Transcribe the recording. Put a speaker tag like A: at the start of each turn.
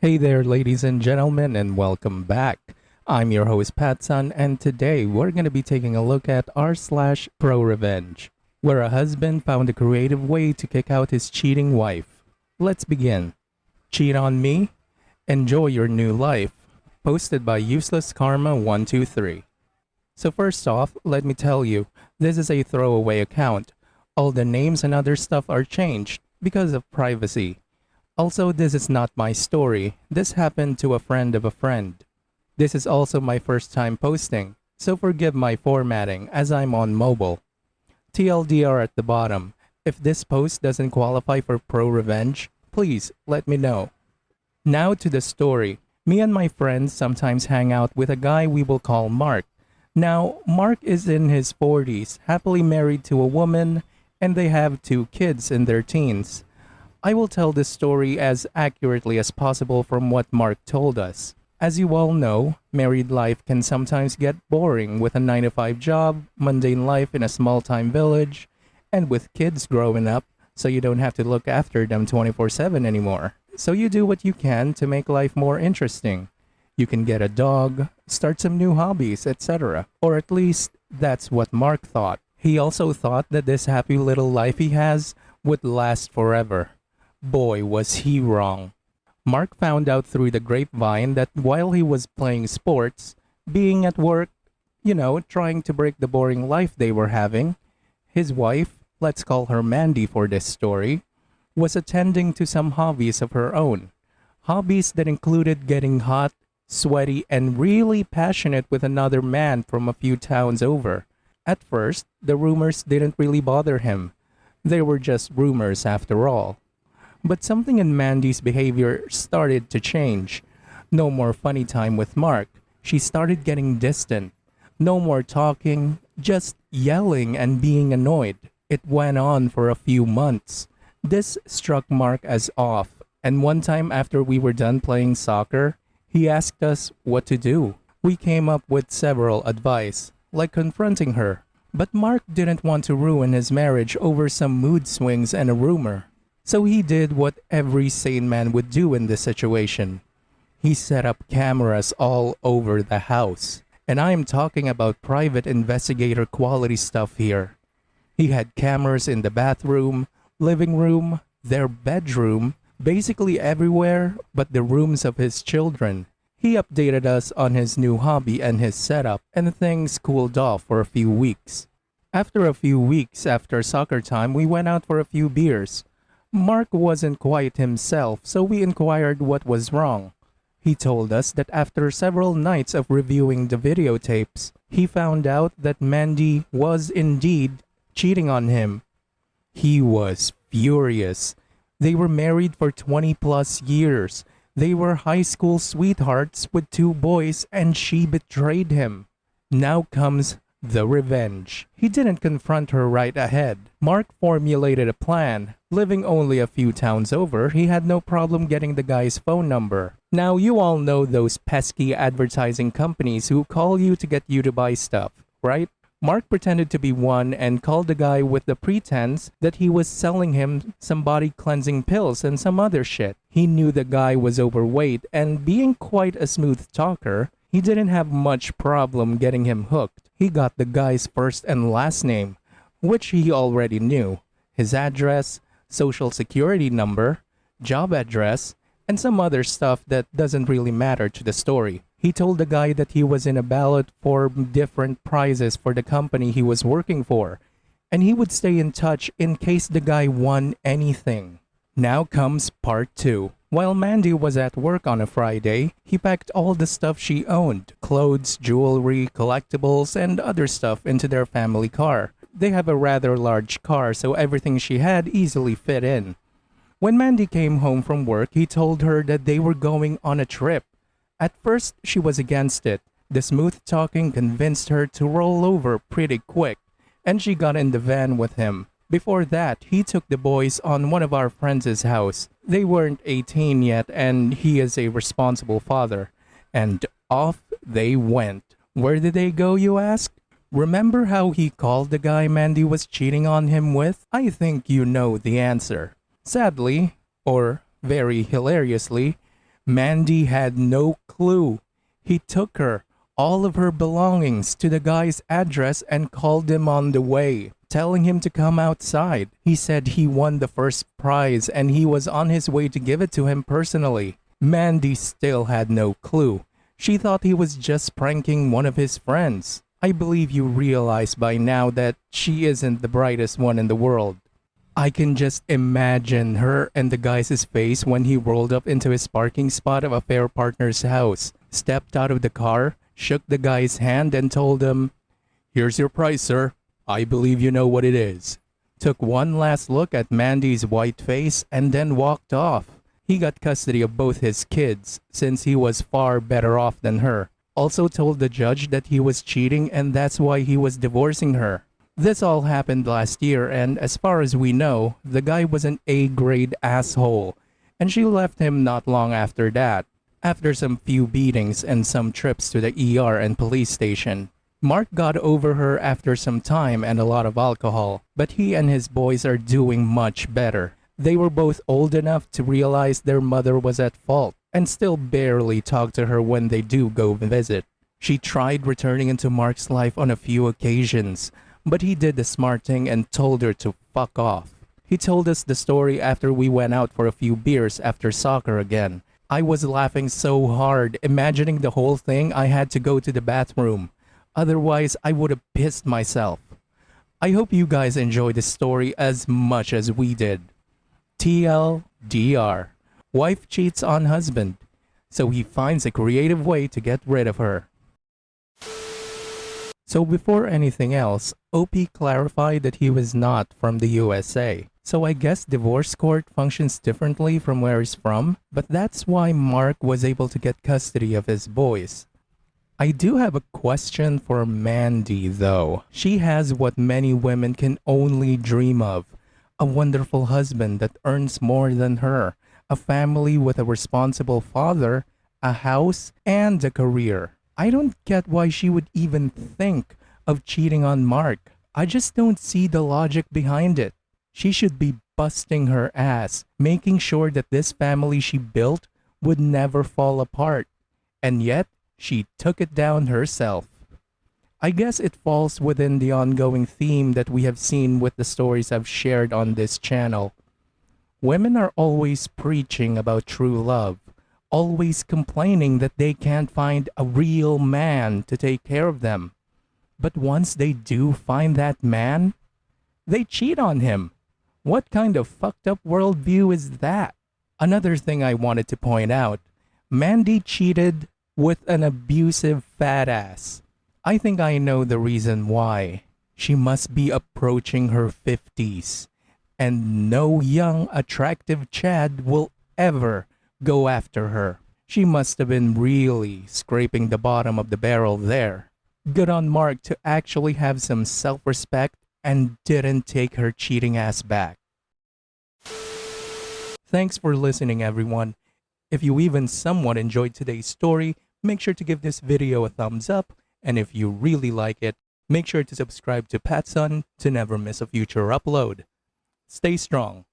A: Hey there, ladies and gentlemen, and welcome back. I'm your host, Patson, and today we're going to be taking a look at r/ProRevenge, where a husband found a creative way to kick out his cheating wife. Let's begin. Cheat on me? Enjoy your new life. Posted by Useless Karma 123. So first off, let me tell you, this is a throwaway account. All the names and other stuff are changed because of privacy. Also, this is not my story. This happened to a friend of a friend. This is also my first time posting, so forgive my formatting as I'm on mobile. TLDR at the bottom. If this post doesn't qualify for ProRevenge, please let me know. Now to the story. Me and my friends sometimes hang out with a guy we will call Mark. Now, Mark is in his 40s, happily married to a woman, and they have 2 kids in their teens. I will tell this story as accurately as possible from what Mark told us. As you all know, married life can sometimes get boring with a 9-to-5 job, mundane life in a small-time village, and with kids growing up, so you don't have to look after them 24/7 anymore. So you do what you can to make life more interesting. You can get a dog, start some new hobbies, etc. Or at least, that's what Mark thought. He also thought that this happy little life he has would last forever. Boy, was he wrong. Mark found out through the grapevine that while he was playing sports, being at work, trying to break the boring life they were having, his wife, let's call her Mandy for this story, was attending to some hobbies of her own. Hobbies that included getting hot, sweaty, and really passionate with another man from a few towns over. At first, the rumors didn't really bother him. They were just rumors after all. But something in Mandy's behavior started to change. No more funny time with Mark. She started getting distant. No more talking, just yelling and being annoyed. It went on for a few months. This struck Mark as off, and one time after we were done playing soccer, he asked us what to do. We came up with several advice, like confronting her. But Mark didn't want to ruin his marriage over some mood swings and a rumor. So he did what every sane man would do in this situation. He set up cameras all over the house. And I am talking about private investigator quality stuff here. He had cameras in the bathroom, living room, their bedroom, basically everywhere but the rooms of his children. He updated us on his new hobby and his setup, and things cooled off for a few weeks. After a few weeks after soccer time, we went out for a few beers. Mark wasn't quite himself, so we inquired what was wrong. He told us that after several nights of reviewing the videotapes, he found out that Mandy was indeed cheating on him. He was furious. They were married for 20 plus years. They were high school sweethearts with 2 boys, and she betrayed him. Now comes the revenge. He didn't confront her right ahead. Mark formulated a plan. Living only a few towns over, he had no problem getting the guy's phone number. Now you all know those pesky advertising companies who call you to get you to buy stuff, right? Mark pretended to be one and called the guy with the pretense that he was selling him some body cleansing pills and some other shit. He knew the guy was overweight, and being quite a smooth talker, he didn't have much problem getting him hooked. He got the guy's first and last name, which he already knew, his address, social security number, job address, and some other stuff that doesn't really matter to the story. He told the guy that he was in a ballot for different prizes for the company he was working for, and he would stay in touch in case the guy won anything. Now comes part 2. While Mandy was at work on a Friday, he packed all the stuff she owned, clothes, jewelry, collectibles, and other stuff into their family car. They have a rather large car, so everything she had easily fit in. When Mandy came home from work, he told her that they were going on a trip. At first, she was against it. The smooth talking convinced her to roll over pretty quick, and she got in the van with him. Before that, he took the boys on one of our friends' house. They weren't 18 yet, and he is a responsible father. And off they went. Where did they go, you ask? Remember how he called the guy Mandy was cheating on him with? I think you know the answer. Sadly, or very hilariously, Mandy had no clue. He took her, all of her belongings, to the guy's address and called him on the way, telling him to come outside. He said he won the first prize and he was on his way to give it to him personally. Mandy still had no clue. She thought he was just pranking one of his friends. I believe you realize by now that she isn't the brightest one in the world. I can just imagine her and the guy's face when he rolled up into his parking spot of a fair partner's house, stepped out of the car, shook the guy's hand and told him, "Here's your prize, sir. I believe you know what it is." Took one last look at Mandy's white face and then walked off. He got custody of both his kids since he was far better off than her. Also told the judge that he was cheating and that's why he was divorcing her. This all happened last year, and as far as we know, the guy was an A-grade asshole, and she left him not long after that, after some few beatings and some trips to the ER and police station. Mark got over her after some time and a lot of alcohol, but he and his boys are doing much better. They were both old enough to realize their mother was at fault, and still barely talk to her when they do go visit. She tried returning into Mark's life on a few occasions, but he did the smart thing and told her to fuck off. He told us the story after we went out for a few beers after soccer again. I was laughing so hard, imagining the whole thing. I had to go to the bathroom. Otherwise, I would have pissed myself. I hope you guys enjoyed the story as much as we did. TLDR. Wife cheats on husband, so he finds a creative way to get rid of her. So before anything else, OP clarified that he was not from the USA. So I guess divorce court functions differently from where he's from, but that's why Mark was able to get custody of his boys. I do have a question for Mandy though. She has what many women can only dream of. A wonderful husband that earns more than her, a family with a responsible father, a house, and a career. I don't get why she would even think of cheating on Mark. I just don't see the logic behind it. She should be busting her ass, making sure that this family she built would never fall apart. And yet, she took it down herself. I guess it falls within the ongoing theme that we have seen with the stories I've shared on this channel. Women are always preaching about true love, always complaining that they can't find a real man to take care of them. But once they do find that man, they cheat on him. What kind of fucked up worldview is that? Another thing I wanted to point out, Mandy cheated with an abusive fat ass. I think I know the reason why. She must be approaching her 50s, and no young, attractive Chad will ever go after her. She must have been really scraping the bottom of the barrel there. Good on Mark to actually have some self-respect and didn't take her cheating ass back. Thanks for listening, everyone. If you even somewhat enjoyed today's story, make sure to give this video a thumbs up, and if you really like it, make sure to subscribe to Patson to never miss a future upload. Stay strong.